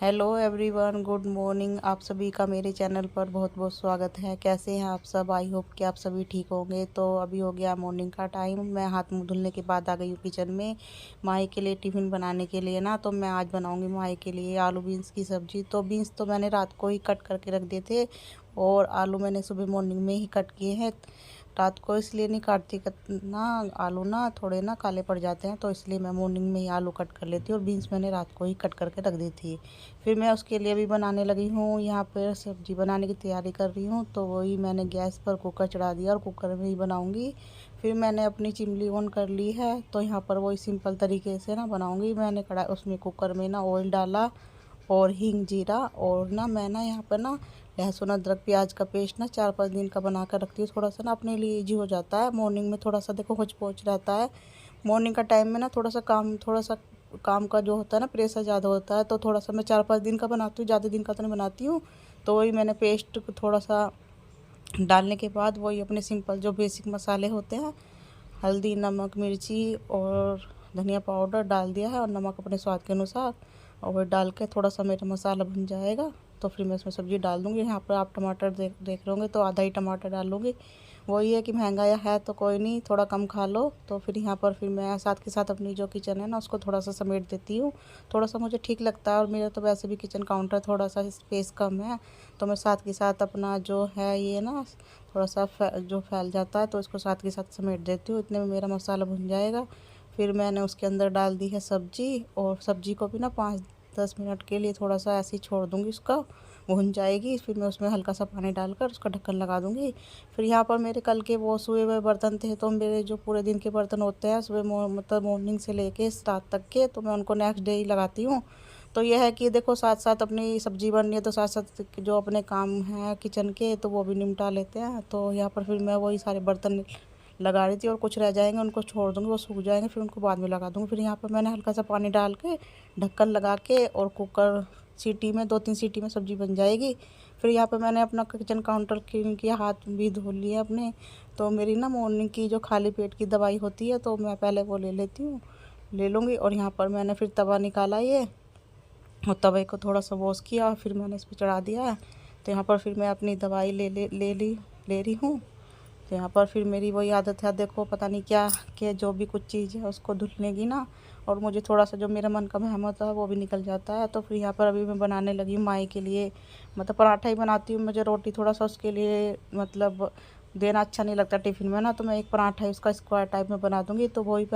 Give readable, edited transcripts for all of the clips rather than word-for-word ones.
Hello everyone, good morning. आप सभी का मेरे चैनल पर बहुत बहुत स्वागत है। कैसे हैं आप सब? आई होप कि आप सभी ठीक होंगे। तो अभी हो गया मॉर्निंग का टाइम। मैं हाथ मुंह धुलने के बाद आ गई हूँ किचन में माही के लिए टिफ़िन बनाने के लिए ना। तो मैं आज बनाऊंगी माही के लिए आलू बीन्स की सब्ज़ी। तो बीन्स तो मैंने रात को ही कट करके रख दिए थे और आलू मैंने सुबह मॉर्निंग में ही कट किए हैं। रात को इसलिए नहीं काटती ना, आलू ना थोड़े ना काले पड़ जाते हैं, तो इसलिए मैं मॉर्निंग में ही आलू कट कर लेती हूँ और बीन्स मैंने रात को ही कट करके रख दी थी। फिर मैं उसके लिए भी बनाने लगी हूँ। यहाँ पर सब्ज़ी बनाने की तैयारी कर रही हूँ। तो वही मैंने गैस पर कुकर चढ़ा दिया और कुकर में ही बनाऊँगी। फिर मैंने अपनी चिमनी ऑन कर ली है। तो यहाँ पर वही सिंपल तरीके से ना बनाऊँगी। मैंने कढ़ाई उसमें कुकर में ना ऑयल डाला और हींग जीरा, और ना मैं ना यहाँ पर ना लहसुन अदरक प्याज का पेस्ट ना 4-5 दिन का बना कर रखती हूँ। थोड़ा सा ना अपने लिए ईजी हो जाता है। मॉर्निंग में थोड़ा सा देखो होच पोच रहता है। मॉर्निंग का टाइम में ना थोड़ा सा काम का जो होता है ना प्रेशर ज़्यादा होता है। तो थोड़ा सा मैं 4-5 दिन का बनाती हूँ, ज़्यादा दिन का तो नहीं बनाती हूँ। तो वही मैंने पेस्ट थोड़ा सा डालने के बाद वही अपने सिंपल जो बेसिक मसाले होते हैं, हल्दी नमक मिर्ची और धनिया पाउडर डाल दिया है और नमक अपने स्वाद के अनुसार। और वही डाल के थोड़ा सा मेरा मसाला बन जाएगा तो फिर मैं इसमें सब्ज़ी डाल दूँगी। यहाँ पर आप टमाटर देख रहे होंगे तो आधा ही टमाटर डाल लूँगी। वही है कि महंगा है तो कोई नहीं, थोड़ा कम खा लो। तो फिर यहाँ पर फिर मैं साथ के साथ अपनी जो किचन है ना उसको थोड़ा सा समेट देती हूँ। थोड़ा सा मुझे ठीक लगता है और मेरा तो वैसे भी किचन काउंटर थोड़ा सा स्पेस कम है। तो मैं साथ के साथ अपना जो है ये ना थोड़ा सा जो फैल जाता है तो इसको साथ के साथ समेट देती हूँ। इतने में मेरा मसाला भुन जाएगा। फिर मैंने उसके अंदर डाल दी है सब्ज़ी, और सब्ज़ी को भी ना 5-10 मिनट के लिए थोड़ा सा ऐसे ही छोड़ दूँगी, उसका भुन जाएगी। फिर मैं उसमें हल्का सा पानी डालकर उसका ढक्कन लगा दूँगी। फिर यहाँ पर मेरे कल के वॉश हुए हुए बर्तन थे, तो मेरे जो पूरे दिन के बर्तन होते हैं सुबह मतलब मॉर्निंग से लेके रात तक के, तो मैं उनको नेक्स्ट डे ही लगाती हूँ। तो यह है कि देखो साथ साथ अपनी सब्ज़ी बन रही है तो साथ साथ जो अपने काम हैं किचन के तो वो भी निपटा लेते हैं। तो यहाँ पर फिर मैं वही सारे बर्तन लगा रही थी और कुछ रह जाएंगे उनको छोड़ दूँगी, वो सूख जाएंगे, फिर उनको बाद में लगा दूँगी। फिर यहाँ पर मैंने हल्का सा पानी डाल के ढक्कन लगा के और कुकर सीटी में 2-3 सीटी में सब्ज़ी बन जाएगी। फिर यहाँ पर मैंने अपना किचन काउंटर क्लीन किया, हाथ भी धो लिए अपने। तो मेरी ना मॉर्निंग की जो खाली पेट की दवाई होती है तो मैं पहले वो ले लेती हूँ, ले लूँगी। और यहाँ पर मैंने फिर तवा निकाला ये, और तवे को थोड़ा सा वॉश किया और फिर मैंने इस पर चढ़ा दिया है। तो यहाँ पर फिर मैं अपनी दवाई ले रही हूँ। तो यहाँ पर फिर मेरी वही आदत है, देखो पता नहीं क्या कि जो भी कुछ चीज़ है उसको धुलने की ना, और मुझे थोड़ा सा जो मेरा मन का वहम होता है वो भी निकल जाता है। तो फिर यहाँ पर अभी मैं बनाने लगी हूँ माई के लिए, मतलब पराठा ही बनाती हूँ। मुझे रोटी थोड़ा सा उसके लिए मतलब देना अच्छा नहीं लगता टिफ़िन में ना, तो मैं एक पराठा ही उसका स्क्वायर टाइप में बना दूँगी। तो वही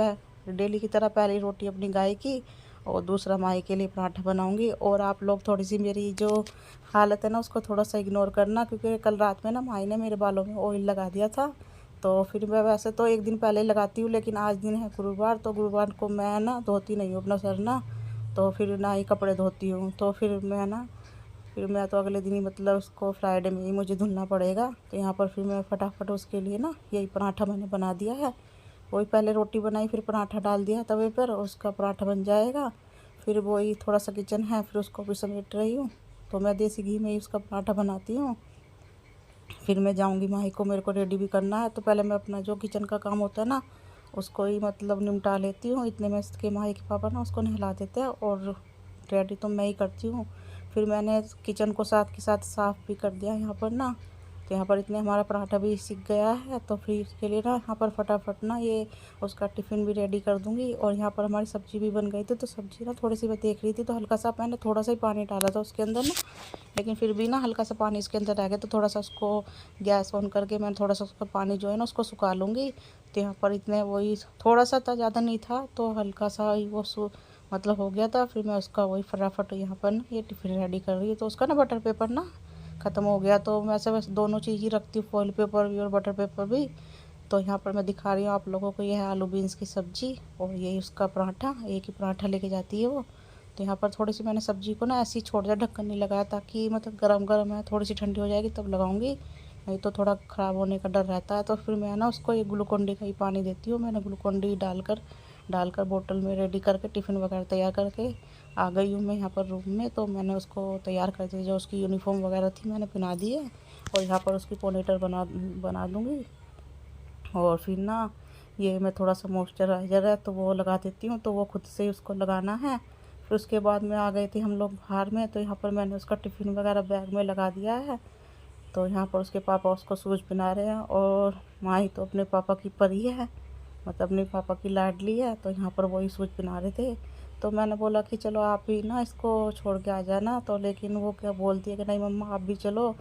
डेली की तरह पहली रोटी अपनी गाय की और दूसरा माई के लिए पराठा बनाऊँगी। और आप लोग थोड़ी सी मेरी जो हालत है ना उसको थोड़ा सा इग्नोर करना, क्योंकि कल रात में ना माई ने मेरे बालों में ऑयल लगा दिया था। तो फिर मैं वैसे तो एक दिन पहले ही लगाती हूँ, लेकिन आज दिन है गुरुवार, तो गुरुवार को मैं ना धोती नहीं हूँ अपना सर ना, तो फिर ना ही कपड़े धोती हूँ। तो फिर मैं तो अगले दिन ही मतलब उसको फ्राइडे में ही मुझे धुलना पड़ेगा। तो यहाँ पर फिर मैं फटाफट उसके लिए ना यही पराठा मैंने बना दिया है। वही पहले रोटी बनाई फिर पराठा डाल दिया तवे पर और उसका पराठा बन जाएगा। फिर वही थोड़ा सा किचन है फिर उसको भी समेट रही हूँ। तो मैं देसी घी में ही उसका पराठा बनाती हूँ। फिर मैं जाऊँगी माही को, मेरे को रेडी भी करना है। तो पहले मैं अपना जो किचन का काम होता है ना उसको ही मतलब निपटा लेती हूँ। इतने में इसके माही के पापा ना उसको नहला देते हैं और रेडी तो मैं ही करती हूँ। फिर मैंने किचन को साथ के साथ साफ़ भी कर दिया यहाँ पर ना। तो यहाँ पर इतने हमारा पराठा भी सीख गया है, तो फिर इसके लिए ना यहाँ पर फटाफट ना ये उसका टिफ़िन भी रेडी कर दूँगी। और यहाँ पर हमारी सब्ज़ी भी बन गई थी, तो सब्ज़ी ना थोड़ी सी मैं देख रही थी तो हल्का सा मैंने थोड़ा सा ही पानी डाला था उसके अंदर ना, लेकिन फिर भी ना हल्का सा पानी इसके अंदर रह गया। तो थोड़ा सा उसको गैस ऑन करके मैं थोड़ा सा उसका पानी जो है ना उसको सुखा लूँगी। तो यहाँ पर इतने वही थोड़ा सा था, ज़्यादा नहीं था, तो हल्का सा ही वो मतलब हो गया था। फिर मैं उसका वही फटाफट यहाँ पर ना ये टिफ़िन रेडी कर रही हूँ। तो उसका ना बटर पेपर ना ख़त्म हो गया, तो मैं वैसे दोनों चीज़ ही रखती हूँ, फॉइल पेपर भी और बटर पेपर भी। तो यहाँ पर मैं दिखा रही हूँ आप लोगों को, ये है आलू बीन्स की सब्ज़ी और यही उसका पराठा, एक ही पराठा लेके जाती है वो। तो यहाँ पर थोड़ी सी मैंने सब्ज़ी को ना ऐसे ही छोड़ दिया, ढक्कन नहीं लगाया, ताकि मतलब गरम गरम है, थोड़ी सी ठंडी हो जाएगी तब लगाऊंगी, नहीं तो थोड़ा ख़राब होने का डर रहता है। तो फिर मैं ना उसको ये ग्लूकोन डी का ही पानी देती हूँ। मैंने ग्लूकोन डी डालकर बोतल में रेडी करके टिफ़िन वगैरह तैयार करके आ गई हूँ मैं यहाँ पर रूम में। तो मैंने उसको तैयार कर दिया, जो उसकी यूनिफॉर्म वगैरह थी मैंने पहना दी है, और यहाँ पर उसकी पोनीटेल बना दूँगी। और फिर ना ये मैं थोड़ा सा मॉइस्चराइज़र है तो वो लगा देती हूँ, तो वो खुद से ही उसको लगाना है। फिर उसके बाद में आ गए थे हम लोग बाहर में, तो यहाँ पर मैंने उसका टिफ़िन वगैरह बैग में लगा दिया है। तो यहाँ पर उसके पापा उसको शूज़ पहना रहे हैं, और माही तो अपने पापा की परी है, मतलब अपने पापा की लाडली है, तो यहाँ पर वही शूज़ पहना रहे थे। तो मैंने बोला कि चलो आप ही ना इसको छोड़ के आ जाना, तो लेकिन वो क्या बोलती है कि नहीं मम्मा आप भी चलो।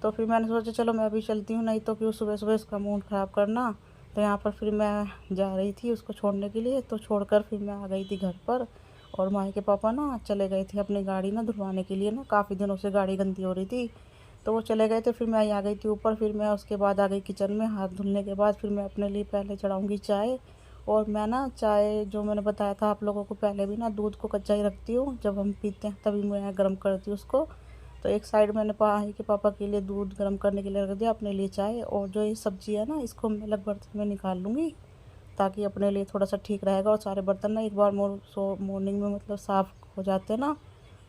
तो फिर मैंने सोचा चलो मैं भी चलती हूँ, नहीं तो क्यों सुबह सुबह उसका मूड ख़राब करना। तो यहाँ पर फिर मैं जा रही थी उसको छोड़ने के लिए, तो छोड़कर फिर मैं आ गई थी घर पर। और माही के पापा ना चले गए थे अपनी गाड़ी ना धुलवाने के लिए, ना काफ़ी दिनों से गाड़ी गंदी हो रही थी, तो वो चले गए थे। फिर मैं आ गई थी ऊपर, फिर मैं उसके बाद आ गई किचन में। हाथ धुलने के बाद फिर मैं अपने लिए पहले चढ़ाऊँगी चाय। और मैं ना चाय जो मैंने बताया था आप लोगों को पहले भी ना, दूध को कच्चा ही रखती हूँ, जब हम पीते हैं तभी मैं गर्म करती हूँ उसको। तो एक साइड मैंने माही के पापा के लिए दूध गर्म करने के लिए रख दिया, अपने लिए चाय। और जो ये सब्ज़ी है ना, इसको मैं अलग बर्तन में निकाल लूँगी, ताकि अपने लिए थोड़ा सा ठीक रहेगा। और सारे बर्तन ना एक बार मॉर्निंग में मतलब साफ़ हो जाते हैं ना,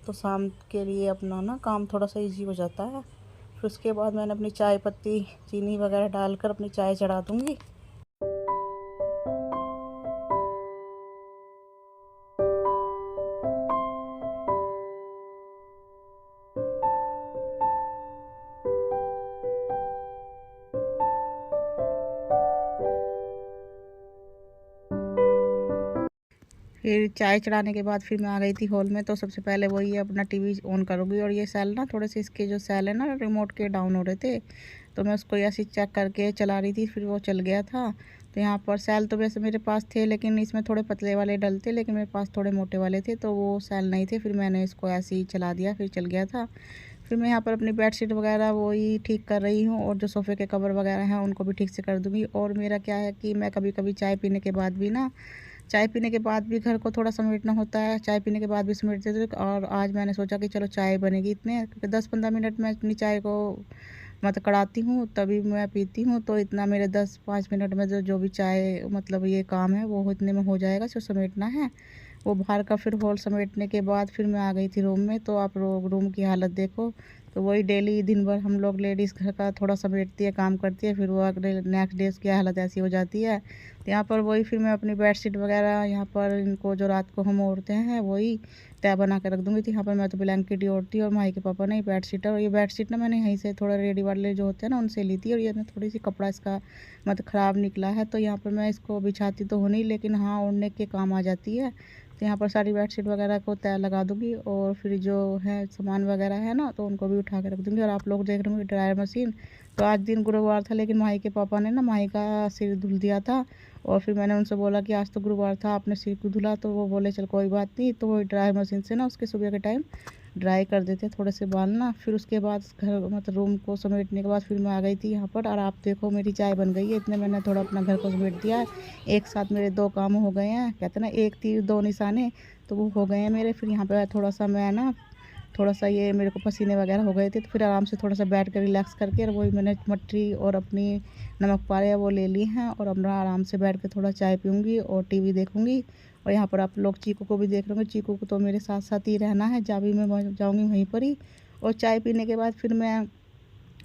तो शाम के लिए अपना ना काम थोड़ा सा इजी हो जाता है। फिर उसके बाद मैंने अपनी चाय पत्ती चीनी वगैरह डालकर अपनी चाय चढ़ा दूँगी। फिर चाय चढ़ाने के बाद फिर मैं आ गई थी हॉल में। तो सबसे पहले वही अपना टीवी ऑन करूँगी, और ये सेल ना थोड़े से इसके जो सेल है ना रिमोट के डाउन हो रहे थे, तो मैं उसको ऐसे चेक करके चला रही थी, फिर वो चल गया था। तो यहाँ पर सेल तो वैसे मेरे पास थे, लेकिन इसमें थोड़े पतले वाले डलते, लेकिन मेरे पास थोड़े मोटे वाले थे, तो वो सेल नहीं थे। फिर मैंने इसको ऐसे ही चला दिया, फिर चल गया था। फिर मैं यहाँ पर अपनी बेडशीट वगैरह वही ठीक कर रही हूँ, और जो सोफ़े के कवर वगैरह हैं उनको भी ठीक से कर दूँगी। और मेरा क्या है कि मैं कभी कभी चाय पीने के बाद भी ना, चाय पीने के बाद भी घर को थोड़ा समेटना होता है, चाय पीने के बाद भी समेट देती हूँ। और आज मैंने सोचा कि चलो चाय बनेगी इतने, क्योंकि 10-15 मिनट में अपनी चाय को मतलब कढ़ाती हूँ तभी मैं पीती हूँ। तो इतना मेरे 10-5 मिनट में जो जो भी चाय मतलब ये काम है वो इतने में हो जाएगा, जो समेटना है वो बाहर का। फिर हॉल समेटने के बाद फिर मैं आ गई थी रूम में। तो आप लोग रूम की हालत देखो, तो वही डेली दिन भर हम लोग लेडीज़ घर का थोड़ा समेटती है, काम करती है, फिर वो अगले नेक्स्ट डे उसकी हालत ऐसी हो जाती है। तो यहाँ पर वही फिर मैं अपनी बेडशीट वगैरह यहाँ पर इनको जो रात को हम ओढ़ते हैं वही तय बना के रख दूँगी। तो यहाँ पर मैं तो ब्लैंकेट ही ओढ़ती हूँ, और माही के पापा ने बेडशीट है। और ये बेडशीट ना मैंने यहीं से थोड़ा रेडी वाले जो होते हैं ना उनसे ली थी, और ये ना थोड़ी सी कपड़ा इसका मतलब ख़राब निकला है। तो यहाँ पर मैं इसको बिछाती तो हो नहीं, लेकिन हाँ ओढ़ने के काम आ जाती है। तो यहाँ पर सारी बेडशीट वगैरह को तय लगा दूँगी, और फिर जो है सामान वगैरह है ना तो उनको भी उठा के रख दूँगी। और आप लोग देख रहे होंगे ड्रायर मशीन, तो आज दिन गुरुवार था, लेकिन माही के पापा ने ना माही का सिर धुल दिया था। और फिर मैंने उनसे बोला कि आज तो गुरुवार था, आपने सिर क्यों धुला, तो वो बोले चल कोई बात नहीं। तो वो ड्रायर मशीन से ना उसके सुबह के टाइम ड्राई कर देते थोड़े से बाल ना। फिर उसके बाद घर मतलब रूम को समेटने के बाद फिर मैं आ गई थी यहाँ पर। और आप देखो मेरी चाय बन गई है, इतने मैंने थोड़ा अपना घर को समेट दिया है। एक साथ मेरे 2 काम हो गए हैं, कहते हैं ना एक तीर 2 निशाने, तो वो हो गए हैं मेरे। फिर यहाँ पे थोड़ा सा मैं ना थोड़ा सा ये मेरे को पसीने वगैरह हो गए थे, तो फिर आराम से थोड़ा सा बैठ कर रिलैक्स करके, और वही मैंने मट्टी और अपनी नमक पारे वो ले ली हैं। और अब मैं आराम से बैठ के थोड़ा चाय पीऊँगी और टीवी देखूँगी। और यहाँ पर आप लोग चीकू को भी देख रहे होंगे, चीकू को तो मेरे साथ साथ ही रहना है, जहाँ भी मैं जाऊँगी वहीं पर ही। और चाय पीने के बाद फिर मैं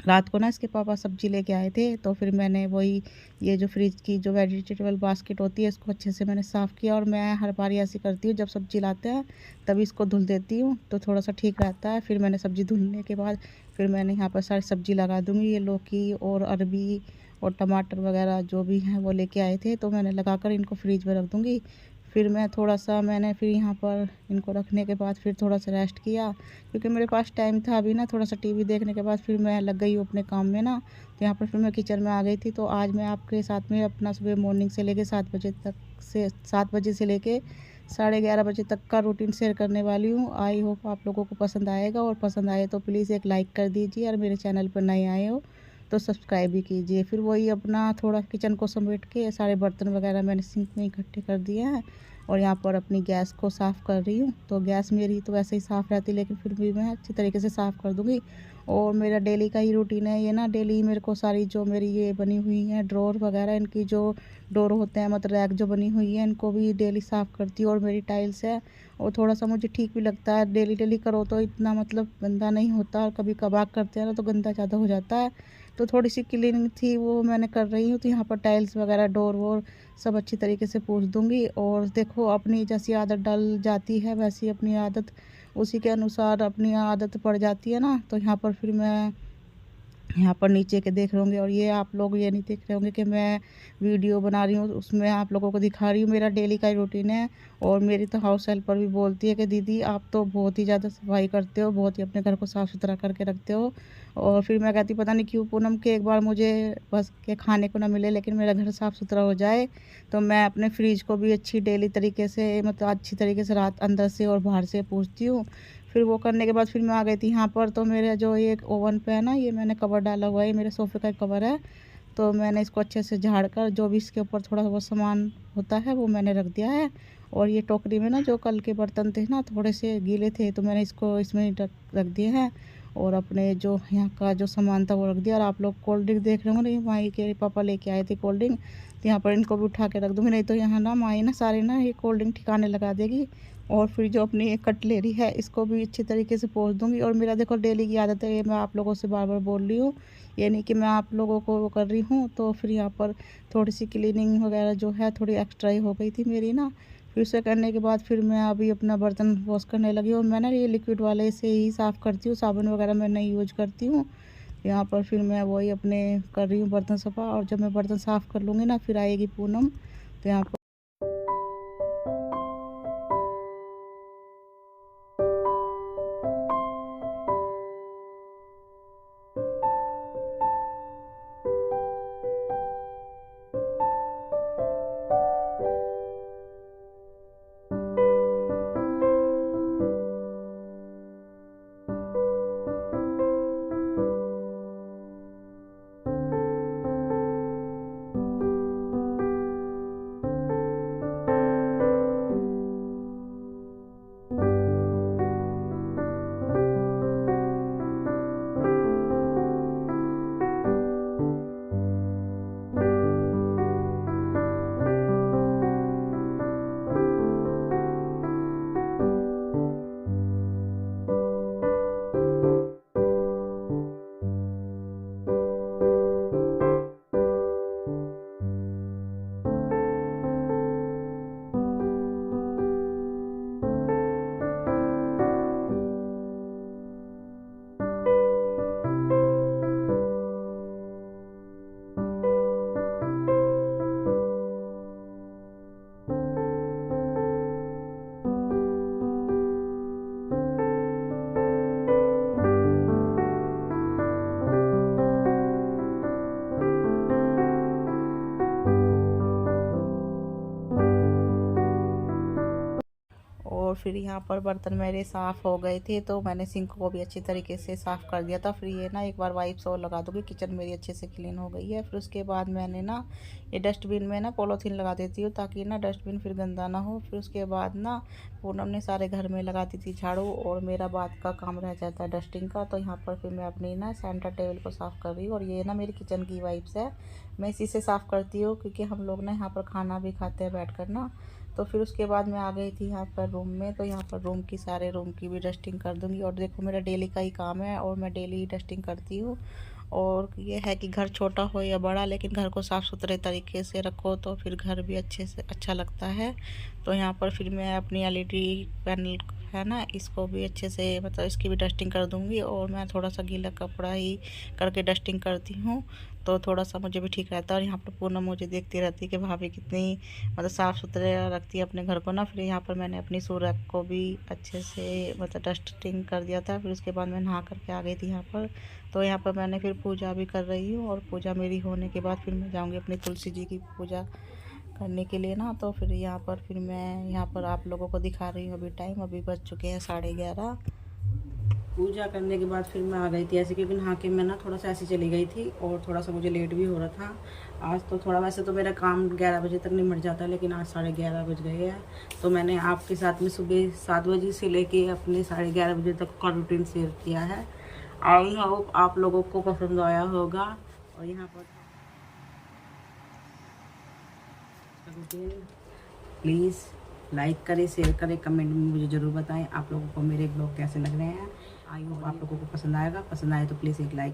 रात को ना इसके पापा सब्ज़ी लेके आए थे, तो फिर मैंने वही ये जो फ्रिज की जो वेजिटेबल बास्केट होती है इसको अच्छे से मैंने साफ़ किया। और मैं हर बार ऐसी करती हूँ, जब सब्ज़ी लाते हैं तभी इसको धुल देती हूँ, तो थोड़ा सा ठीक रहता है। फिर मैंने सब्ज़ी धुलने के बाद फिर मैंने यहाँ पर सारी सब्ज़ी लगा दूँगी, ये लौकी और अरबी और टमाटर वगैरह जो भी हैं वो लेके आए थे, तो मैंने लगा कर इनको फ्रिज में रख दूँगी। फिर मैं थोड़ा सा मैंने फिर यहाँ पर इनको रखने के बाद फिर थोड़ा सा रेस्ट किया, क्योंकि मेरे पास टाइम था अभी ना। थोड़ा सा टीवी देखने के बाद फिर मैं लग गई हूँ अपने काम में ना। तो यहाँ पर फिर मैं किचन में आ गई थी। तो आज मैं आपके साथ में अपना सुबह मॉर्निंग से लेके 7 बजे से लेके 11:30 बजे तक का रूटीन शेयर करने वाली हूँ। आई होप आप लोगों को पसंद आएगा, और पसंद आए तो प्लीज़ एक लाइक कर दीजिए, और मेरे चैनल पर नए आए हो तो सब्सक्राइब भी कीजिए। फिर वही अपना थोड़ा किचन को समेट के सारे बर्तन वगैरह मैंने सिंक में इकट्ठे कर दिए हैं, और यहाँ पर अपनी गैस को साफ़ कर रही हूँ। तो गैस मेरी तो वैसे ही साफ़ रहती है, लेकिन फिर भी मैं अच्छी तरीके से साफ़ कर दूँगी। और मेरा डेली का ही रूटीन है ये ना, डेली मेरे को सारी जो मेरी ये बनी हुई हैं ड्रॉर वगैरह, इनकी जो डोर होते हैं मतलब रैक जो बनी हुई है, इनको भी डेली साफ़ करती हूँ। और मेरी टाइल्स है, और थोड़ा सा मुझे ठीक भी लगता है, डेली डेली करो तो इतना मतलब गंदा नहीं होता, और कभी कभार करते हैं ना तो गंदा ज़्यादा हो जाता है। तो थोड़ी सी क्लीनिंग थी वो मैंने कर रही हूँ। तो यहाँ पर टाइल्स वगैरह डोर वोर सब अच्छी तरीके से पोंछ दूँगी। और देखो अपनी जैसी आदत डल जाती है वैसी अपनी आदत उसी के अनुसार अपनी आदत पड़ जाती है ना। तो यहाँ पर फिर मैं यहाँ पर नीचे के देख रहे होंगे और ये आप लोग ये नहीं देख रहे होंगे कि मैं वीडियो बना रही हूँ, उसमें आप लोगों को दिखा रही हूँ। मेरा डेली का ही रूटीन है। और मेरी तो हाउस हेल्पर भी बोलती है कि दीदी आप तो बहुत ही ज़्यादा सफाई करते हो, बहुत ही अपने घर को साफ़ सुथरा करके रखते हो। और फिर मैं कहती पता नहीं क्यों पूनम के एक बार मुझे बस के खाने को ना मिले लेकिन मेरा घर साफ़ सुथरा हो जाए। तो मैं अपने फ्रिज को भी अच्छी डेली तरीके से मतलब अच्छी तरीके से रात अंदर से और बाहर से पूछती हूँ। फिर वो करने के बाद फिर मैं आ गई थी यहाँ पर। तो मेरा जो ये ओवन पे है ना, ये मैंने कवर डाला हुआ है, ये मेरे सोफ़े का कवर है। तो मैंने इसको अच्छे से झाड़ कर जो भी इसके ऊपर थोड़ा बहुत सामान होता है वो मैंने रख दिया है। और ये टोकरी में ना जो कल के बर्तन थे ना थोड़े से गीले थे तो मैंने इसको इसमें रख दिए हैं। और अपने जो यहाँ का जो सामान था वो रख दिया। और आप लोग कोल्ड ड्रिंक देख रहे होंगे, माई के पापा लेके आए थे कोल्ड ड्रिंक। तो यहाँ पर इनको भी उठा के रख दूँगी, नहीं तो यहाँ ना माई ना सारे ना ये कोल्ड ड्रिंक ठिकाने लगा देगी। और फिर जो अपनी एक कटलेरी है इसको भी अच्छी तरीके से पोंछ दूँगी। और मेरा देखो डेली की आदत है, ये मैं आप लोगों से बार बार बोल रही हूँ, ये नहीं कि मैं आप लोगों को वो कर रही हूँ। तो फिर यहाँ पर थोड़ी सी क्लीनिंग वगैरह जो है थोड़ी एक्स्ट्रा ही हो गई थी मेरी ना। फिर उसे करने के बाद फिर मैं अभी अपना बर्तन वॉश करने लगी। और मैं ना ये लिक्विड वाले से ही साफ़ करती हूँ, साबुन वगैरह मैं नहीं यूज करती हूँ। यहाँ पर फिर मैं वही अपने कर रही हूँ बर्तन सफ़ा। और जब मैं बर्तन साफ़ कर लूँगी ना फिर आएगी पूनम। तो यहाँ पर और फिर यहाँ पर बर्तन मेरे साफ़ हो गए थे तो मैंने सिंक को भी अच्छी तरीके से साफ़ कर दिया था। फिर ये ना एक बार वाइप्स और लगा दूँगी, किचन मेरी अच्छे से क्लीन हो गई है। फिर उसके बाद मैंने ना ये डस्टबिन में ना पॉलीथीन लगा देती हूँ ताकि ना डस्टबिन फिर गंदा ना हो। फिर उसके बाद ना पूनम ने सारे घर में लगा दी थी झाड़ू और मेरा बाद का काम रह जाता है डस्टिंग का। तो यहाँ पर फिर मैं अपनी ना सेंटर टेबल को साफ़ कर रही हूँ। और ये ना मेरी किचन की वाइप्स है, मैं इसी से साफ़ करती हूँ क्योंकि हम लोग ना यहाँ पर खाना भी खाते हैं बैठ कर ना। तो फिर उसके बाद मैं आ गई थी यहाँ पर रूम में। तो यहाँ पर सारे रूम की भी डस्टिंग कर दूँगी। और देखो मेरा डेली का ही काम है और मैं डेली ही डस्टिंग करती हूँ। और ये है कि घर छोटा हो या बड़ा लेकिन घर को साफ़ सुथरे तरीके से रखो तो फिर घर भी अच्छे से अच्छा लगता है। तो यहाँ पर फिर मैं अपनी एलईडी पैनल है ना इसको भी अच्छे से मतलब इसकी भी डस्टिंग कर दूँगी। और मैं थोड़ा सा गीला कपड़ा ही करके डस्टिंग करती हूँ तो थोड़ा सा मुझे भी ठीक रहता है। और यहाँ पर पूनम मुझे देखती रहती है कि भाभी कितनी मतलब साफ़ सुथरे रखती है अपने घर को ना। फिर यहाँ पर मैंने अपनी सूरज को भी अच्छे से मतलब डस्टिंग कर दिया था। फिर उसके बाद मैं नहा करके आ गई थी यहाँ पर। तो यहाँ पर मैंने फिर पूजा भी कर रही हूँ। और पूजा मेरी होने के बाद फिर मैं जाऊँगी अपनी तुलसी जी की पूजा करने के लिए ना। तो फिर यहाँ पर फिर मैं यहाँ पर आप लोगों को दिखा रही हूँ। अभी टाइम अभी बज चुके हैं 11:30। पूजा करने के बाद फिर मैं आ गई थी ऐसे क्योंकि नहा के मैं ना थोड़ा सा ऐसे चली गई थी और थोड़ा सा मुझे लेट भी हो रहा था आज। तो थोड़ा वैसे तो मेरा काम 11 बजे तक निमट जाता है लेकिन आज 11:30 बज गए हैं। तो मैंने आपके साथ में सुबह 7 बजे से लेके अपने 11:30 बजे तक का रूटीन शेयर किया है। आई होप आप लोगों को पसंद आया होगा। और यहाँ पर प्लीज़ लाइक करें, शेयर करें, कमेंट में मुझे ज़रूर बताएं आप लोगों को मेरे ब्लॉग कैसे लग रहे हैं। आई होप आप लोगों को पसंद आएगा। पसंद आए तो प्लीज़ एक लाइक